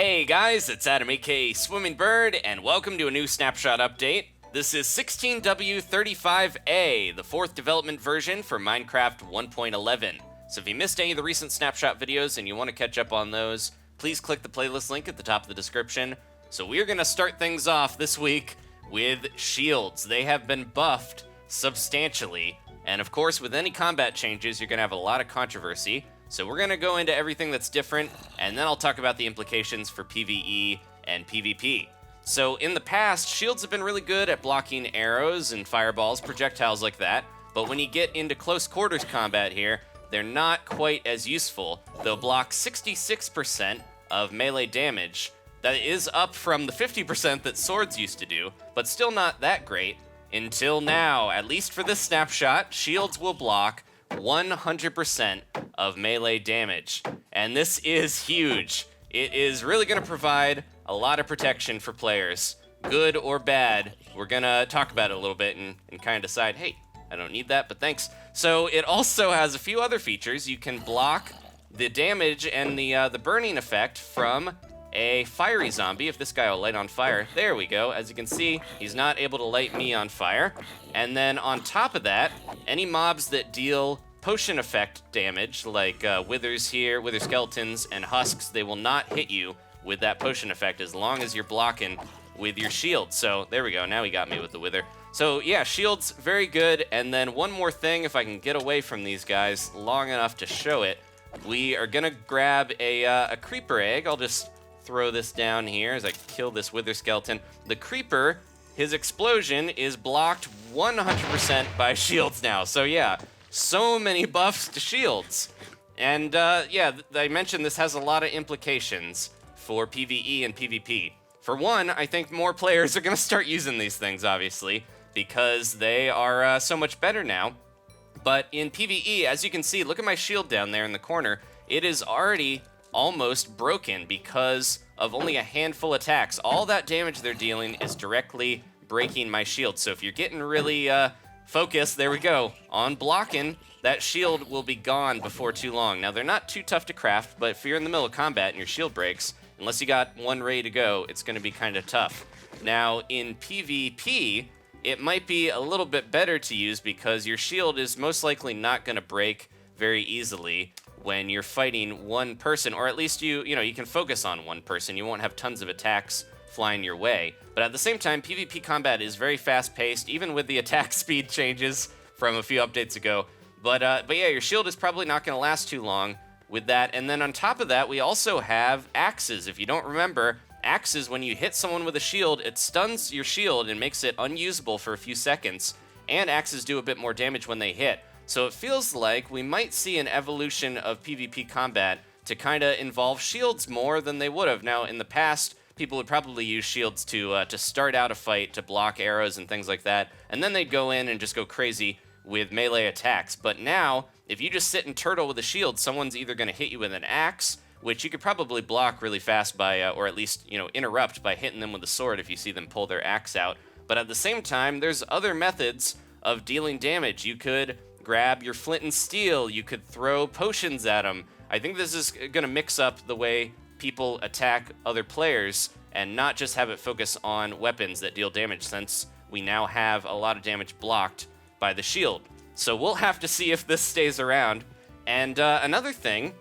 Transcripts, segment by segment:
Hey guys, it's Adam aka Swimming Bird, and welcome to a new Snapshot update. This is 16W35A, the fourth development version for Minecraft 1.11. So if you missed any of the recent Snapshot videos and you want to catch up on those, please click the playlist link at the top of the description. So we're going to start things off this week with shields. They have been buffed substantially, and of course with any combat changes you're going to have a lot of controversy. So we're going to go into everything that's different, and then I'll talk about the implications for PvE and PvP. So in the past, shields have been really good at blocking arrows and fireballs, projectiles like that, but when you get into close quarters combat here, they're not quite as useful. They'll block 66% of melee damage. That is up from the 50% that swords used to do, but still not that great. Until now, at least for this snapshot, shields will block 100% of melee damage, and this is huge. It is really going to provide a lot of protection for players, good or bad. We're going to talk about it a little bit and kind of decide, hey, I don't need that, but thanks. So it also has a few other features. You can block the damage and the burning effect from a fiery zombie. If this guy will light on fire, there we go. As you can see, he's not able to light me on fire. And then on top of that, any mobs that deal potion effect damage, like withers here, wither skeletons, and husks, they will not hit you with that potion effect as long as you're blocking with your shield. So there we go, now he got me with the wither. So yeah, shields, very good. And then one more thing, if I can get away from these guys long enough to show it, we are gonna grab a creeper egg. I'll just throw this down here as I kill this wither skeleton. The creeper, his explosion is blocked 100% by shields now. So yeah, so many buffs to shields. And yeah, I mentioned this has a lot of implications for PvE and PvP. For one, I think more players are gonna start using these things, obviously, because they are so much better now. But in PvE, as you can see, look at my shield down there in the corner. It is already almost broken because of only a handful of attacks. All that damage they're dealing is directly breaking my shield. So if you're getting really focused, there we go, on blocking, that shield will be gone before too long. Now, they're not too tough to craft, but if you're in the middle of combat and your shield breaks, unless you got one ready to go, it's going to be kind of tough. Now, in PvP, it might be a little bit better to use because your shield is most likely not going to break very easily when you're fighting one person, or at least you can focus on one person. You won't have tons of attacks flying your way. But at the same time, PvP combat is very fast-paced, even with the attack speed changes from a few updates ago. But yeah, your shield is probably not going to last too long with that. And then on top of that, we also have axes. If you don't remember, axes, when you hit someone with a shield, it stuns your shield and makes it unusable for a few seconds. And axes do a bit more damage when they hit. So it feels like we might see an evolution of PvP combat to kind of involve shields more than they would have. Now, in the past, people would probably use shields to start out a fight, to block arrows and things like that, and then they'd go in and just go crazy with melee attacks. But now, if you just sit and turtle with a shield, someone's either going to hit you with an axe, which you could probably block really fast by, or at least, interrupt by hitting them with a sword if you see them pull their axe out. But at the same time, there's other methods of dealing damage. You could grab your flint and steel, you could throw potions at them. I think this is going to mix up the way people attack other players and not just have it focus on weapons that deal damage, since we now have a lot of damage blocked by the shield. So we'll have to see if this stays around. And another thing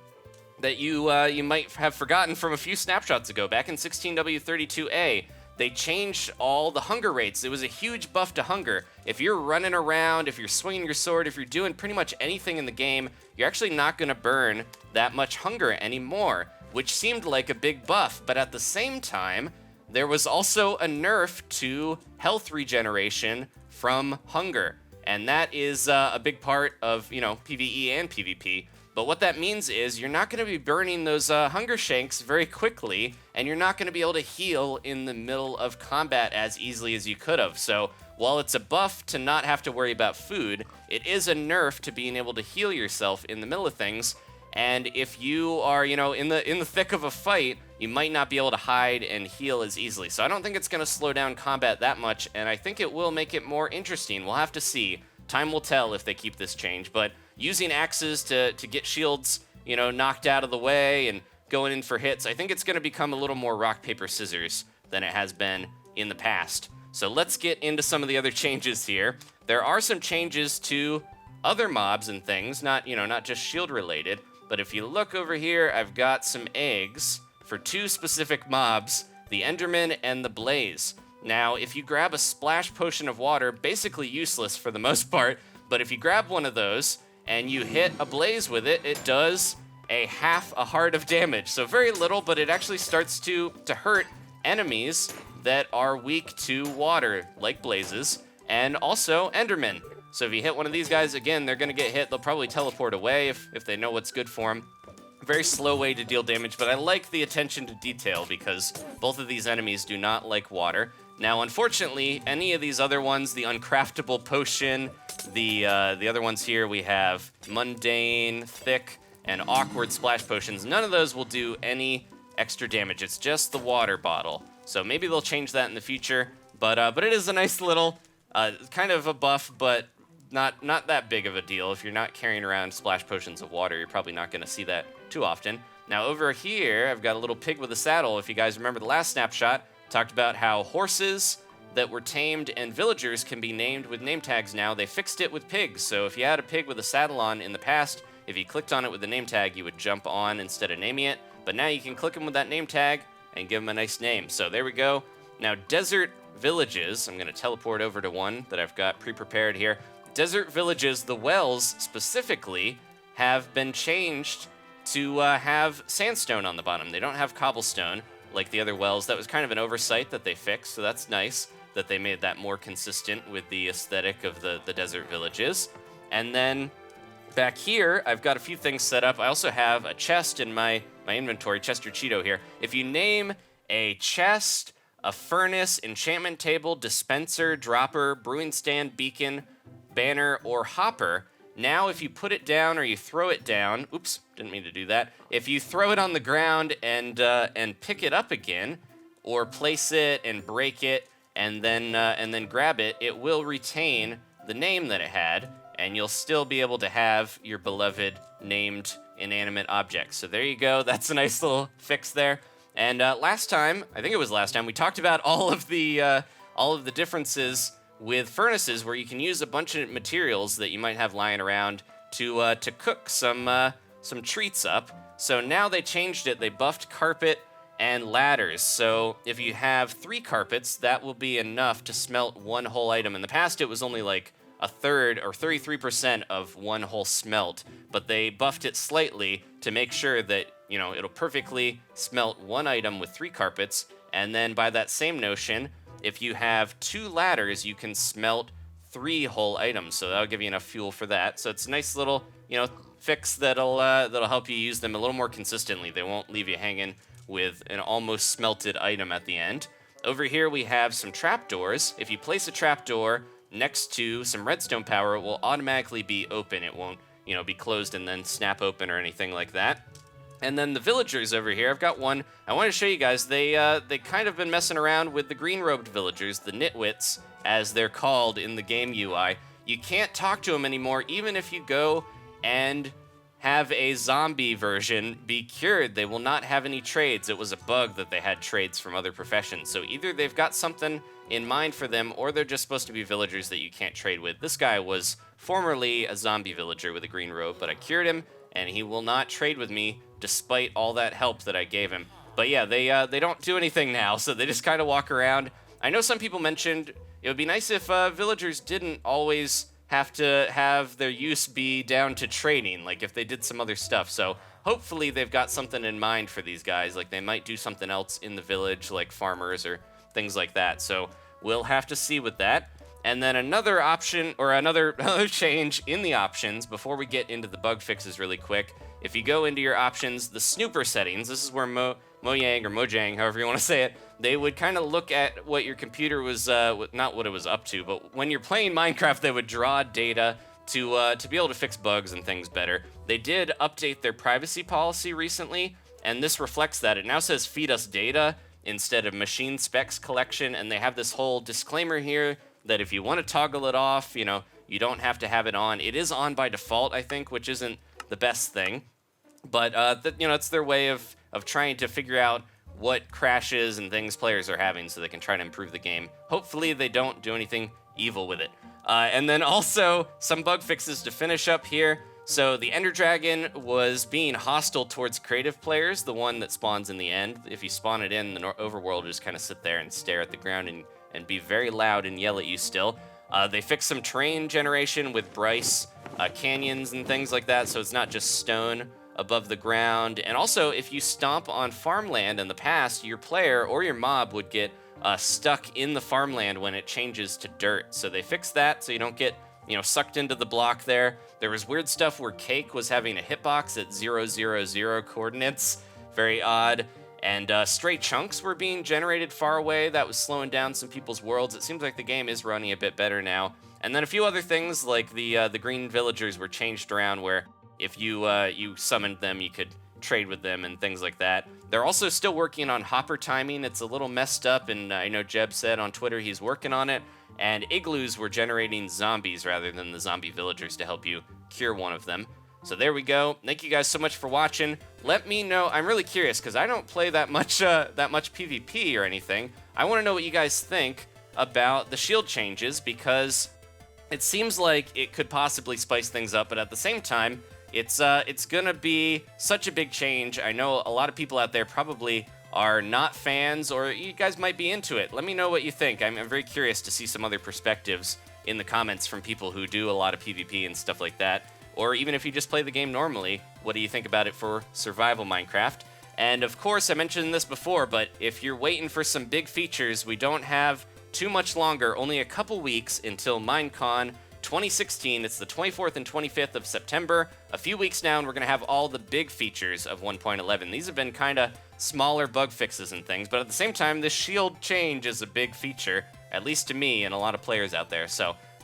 that you might have forgotten from a few snapshots ago, back in 16W32A, they changed all the hunger rates. It was a huge buff to hunger. If you're running around, if you're swinging your sword, if you're doing pretty much anything in the game, you're actually not going to burn that much hunger anymore, which seemed like a big buff. But at the same time, there was also a nerf to health regeneration from hunger. And that is a big part of, PvE and PvP. But what that means is you're not going to be burning those hunger shanks very quickly, and you're not going to be able to heal in the middle of combat as easily as you could have. So while it's a buff to not have to worry about food, it is a nerf to being able to heal yourself in the middle of things. And if you are, in the thick of a fight, you might not be able to hide and heal as easily. So I don't think it's going to slow down combat that much, and I think it will make it more interesting. We'll have to see. Time will tell if they keep this change, but using axes to get shields, knocked out of the way, and going in for hits, I think it's going to become a little more rock, paper, scissors than it has been in the past. So let's get into some of the other changes here. There are some changes to other mobs and things, not just shield related, but if you look over here, I've got some eggs for two specific mobs, the Enderman and the Blaze. Now, if you grab a splash potion of water, basically useless for the most part, but if you grab one of those and you hit a Blaze with it, it does a half a heart of damage. So very little, but it actually starts to hurt enemies that are weak to water, like Blazes, and also Endermen. So if you hit one of these guys, again, they're gonna get hit. They'll probably teleport away if they know what's good for them. Very slow way to deal damage, but I like the attention to detail because both of these enemies do not like water. Now, unfortunately, any of these other ones, the uncraftable potion, the other ones here, we have mundane, thick, and awkward splash potions. None of those will do any extra damage. It's just the water bottle. So maybe they'll change that in the future, but it is a nice little, kind of a buff, but not that big of a deal. If you're not carrying around splash potions of water, you're probably not going to see that too often. Now over here, I've got a little pig with a saddle. If you guys remember the last snapshot, talked about how horses that were tamed and villagers can be named with name tags now. They fixed it with pigs. So if you had a pig with a saddle on in the past, if you clicked on it with the name tag, you would jump on instead of naming it. But now you can click them with that name tag and give them a nice name. So there we go. Now desert villages, I'm going to teleport over to one that I've got pre-prepared here. Desert villages, the wells specifically, have been changed to have sandstone on the bottom. They don't have cobblestone like the other wells. That was kind of an oversight that they fixed, so that's nice that they made that more consistent with the aesthetic of the desert villages. And then back here, I've got a few things set up. I also have a chest in my inventory, Chester Cheeto here. If you name a chest, a furnace, enchantment table, dispenser, dropper, brewing stand, beacon, banner, or hopper, now if you put it down or you throw it down, oops, didn't mean to do that. If you throw it on the ground and pick it up again, or place it and break it and then grab it, it will retain the name that it had, and you'll still be able to have your beloved named inanimate objects. So there you go. That's a nice little fix there. And last time, I think it was last time, we talked about all of the differences with furnaces, where you can use a bunch of materials that you might have lying around to cook some treats up. So now they changed it. They buffed carpet and ladders. So if you have 3 carpets, that will be enough to smelt one whole item. In the past, it was only like a third or 33% of one whole smelt, but they buffed it slightly to make sure that, it'll perfectly smelt one item with 3 carpets. And then by that same notion, if you have 2 ladders, you can smelt 3 whole items. So that'll give you enough fuel for that. So it's a nice little, fix that'll help you use them a little more consistently. They won't leave you hanging with an almost smelted item at the end. Over here we have some trapdoors. If you place a trapdoor next to some redstone power, it will automatically be open. It won't, be closed and then snap open or anything like that. And then the villagers over here, I've got one. I want to show you guys. They kind of been messing around with the green-robed villagers, the nitwits, as they're called in the game UI. You can't talk to them anymore, even if you go and have a zombie version be cured. They will not have any trades. It was a bug that they had trades from other professions. So either they've got something in mind for them, or they're just supposed to be villagers that you can't trade with. This guy was formerly a zombie villager with a green robe, but I cured him, and he will not trade with me despite all that help that I gave him. But yeah, they don't do anything now, so they just kind of walk around. I know some people mentioned it would be nice if villagers didn't always have to have their use be down to trading, like if they did some other stuff. So hopefully they've got something in mind for these guys, like they might do something else in the village, like farmers or things like that. So we'll have to see with that. And then another option, or another change in the options, before we get into the bug fixes really quick, if you go into your options, the snooper settings, this is where Mojang or Mojang, however you want to say it, they would kind of look at what your computer was, not what it was up to, but when you're playing Minecraft, they would draw data to be able to fix bugs and things better. They did update their privacy policy recently, and this reflects that. It now says feed us data instead of machine specs collection, and they have this whole disclaimer here that if you want to toggle it off, you don't have to have it on. It is on by default, I think, which isn't the best thing, but it's their way of of trying to figure out what crashes and things players are having so they can try to improve the game. Hopefully they don't do anything evil with it. And then also some bug fixes to finish up here. So the Ender Dragon was being hostile towards creative players, the one that spawns in the end. If you spawn it in, the overworld will just kind of sit there and stare at the ground and be very loud and yell at you still. They fixed some terrain generation with Bryce, canyons and things like that, so it's not just stone above the ground. And also, if you stomp on farmland in the past, your player or your mob would get stuck in the farmland when it changes to dirt. So they fixed that so you don't get, sucked into the block there. There was weird stuff where Cake was having a hitbox at 000 coordinates. Very odd. And stray chunks were being generated far away. That was slowing down some people's worlds. It seems like the game is running a bit better now. And then a few other things, like the green villagers were changed around, where if you summoned them, you could trade with them and things like that. They're also still working on hopper timing. It's a little messed up, and I know Jeb said on Twitter he's working on it. And igloos were generating zombies rather than the zombie villagers to help you cure one of them. So there we go. Thank you guys so much for watching. Let me know. I'm really curious because I don't play that much PvP or anything. I want to know what you guys think about the shield changes, because it seems like it could possibly spice things up, but at the same time, it's gonna be such a big change. I know a lot of people out there probably are not fans, or you guys might be into it. Let me know what you think. I'm very curious to see some other perspectives in the comments from people who do a lot of PvP and stuff like that. Or even if you just play the game normally, what do you think about it for survival Minecraft? And of course, I mentioned this before, but if you're waiting for some big features, we don't have too much longer, only a couple weeks until Minecon 2016. It's the 24th and 25th of September. A few weeks now, and we're going to have all the big features of 1.11. These have been kind of smaller bug fixes and things, but at the same time, this shield change is a big feature, at least to me and a lot of players out there.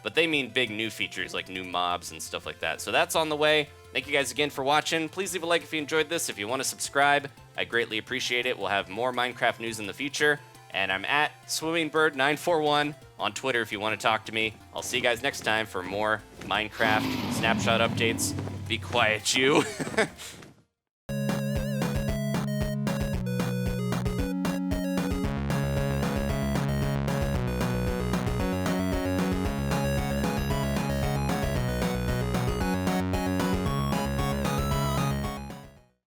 But they mean big new features like new mobs and stuff like that. So that's on the way. Thank you guys again for watching. Please leave a like if you enjoyed this. If you want to subscribe, I greatly appreciate it. We'll have more Minecraft news in the future. And I'm at SwimmingBird941 on Twitter if you want to talk to me. I'll see you guys next time for more Minecraft Snapshot updates. Be quiet, you.